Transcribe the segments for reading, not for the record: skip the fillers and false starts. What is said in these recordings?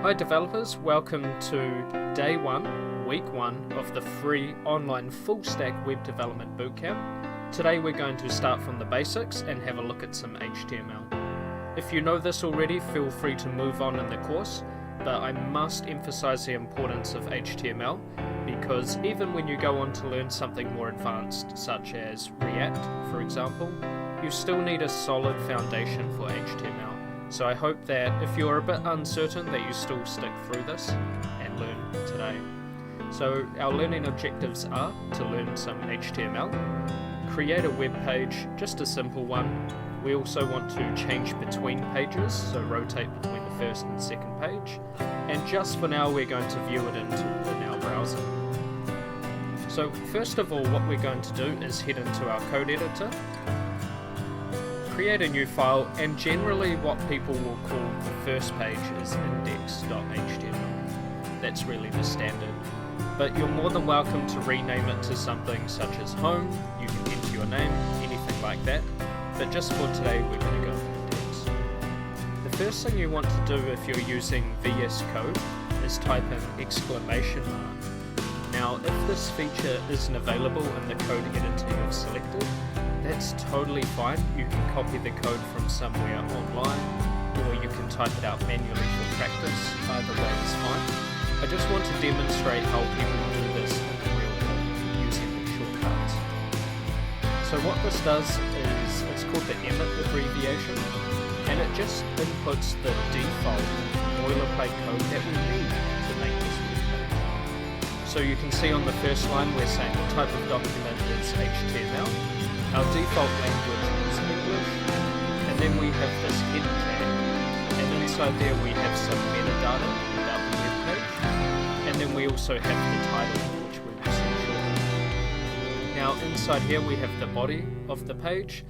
Hi developers, welcome to day 1, week 1 of the free online full stack web development bootcamp. Today we're going to start from the basics and have a look at some HTML. If you know this already, feel free to move on in the course, but I must emphasize the importance of HTML because even when you go on to learn something more advanced such as React, for example, you still need a solid foundation for HTML. So I hope that if you're a bit uncertain that you still stick through this and learn today. So our learning objectives are to learn some HTML, create a web page, just a simple one. We also want to change between pages, so rotate between the first and second page. And just for now we're going to view it in our browser. So first of all, what we're going to do is head into our code editor, create a new file, and generally what people will call the first page is index.html. That's really the standard. But you're more than welcome to rename it to something such as home. You can enter your name, anything like that. But just for today, we're going to go with index. The first thing you want to do if you're using VS Code is type in exclamation mark. Now, if this feature isn't available in the code editor you've selected, that's totally fine. You can copy the code from somewhere online, or you can type it out manually for practice. Either way is fine. I just want to demonstrate how people do this in the real world using the shortcuts. So what this does is, it's called the emit abbreviation, and it just inputs the default boilerplate code that we need to make this web page. So you can see on the first line we're saying the type of document is HTML. Our default language is English, and then we have this header tag, and inside there we have some metadata about the web page, and then we also have the title, which we'll see shortly. Now inside here we have the body of the page,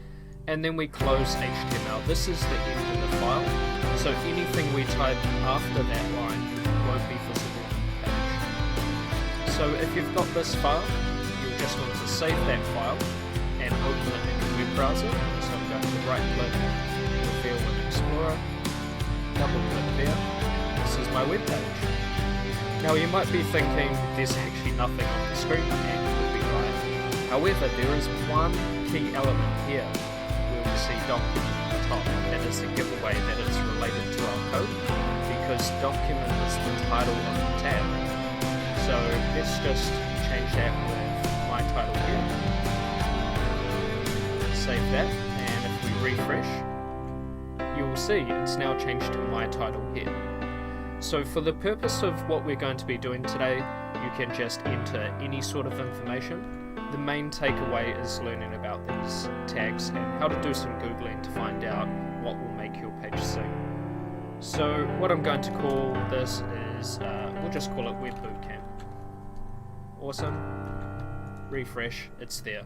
and then we close HTML. This is the end of the file, so anything we type after that line won't be visible on the page. So if you've got this file, you'll just want to save that file and open it in your web browser. So I'm going to right click, reveal in Explorer, double click there. This is my web page. Now you might be thinking there's actually nothing on the screen, and you'll be right. However, there is one key element here where we see document at the top. That is a giveaway that it's related to our code, because document is the title of the tab. So let's just change that with my title here. Save that, and if we refresh, you will see it's now changed to my title here. So for the purpose of what we're going to be doing today, you can just enter any sort of information. The main takeaway is learning about these tags and how to do some Googling to find out what will make your page sing. So what I'm going to call this is, we'll just call it Web Bootcamp. Awesome. Refresh, it's there.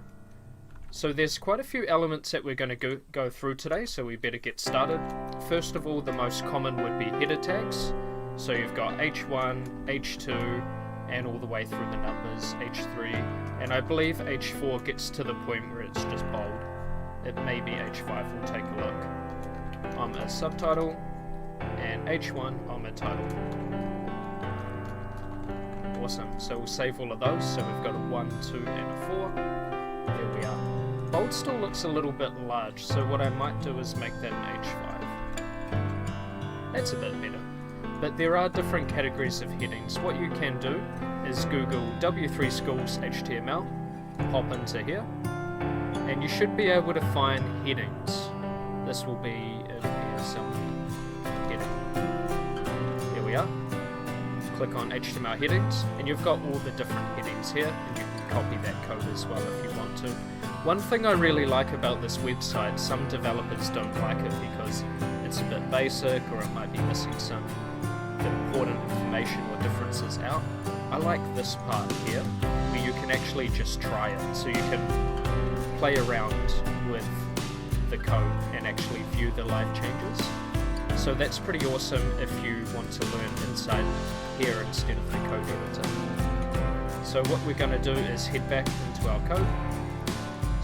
So there's quite a few elements that we're going to go through today, so we better get started. First of all, the most common would be header tags. So you've got H1, H2, and all the way through the numbers, H3, and I believe H4 gets to the point where it's just bold. It may be H5, we'll take a look. I'm a subtitle, and H1, I'm a title. Awesome, so we'll save all of those. So we've got a 1, 2, and a 4. There we are. Bold still looks a little bit large, so what I might do is make that an H5. That's a bit better. But there are different categories of headings. What you can do is Google W3 Schools HTML, pop into here, and you should be able to find headings. This will be in here somewhere. Heading. Here we are. Click on HTML headings, and you've got all the different headings here, and you can copy that code as well if you want to. One thing I really like about this website, some developers don't like it because it's a bit basic, or it might be missing some important information or differences out. I like this part here, where you can actually just try it, so you can play around with the code and actually view the live changes. So that's pretty awesome if you want to learn inside here instead of the code editor. So what we're going to do is head back into our code.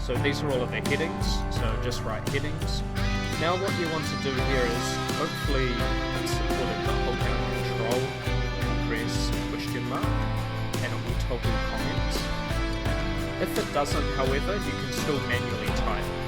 So these are all of the headings, so just write headings. Now what you want to do here is, hopefully it's supported, but hold down Control toggle comments. If it doesn't, however, you can still manually type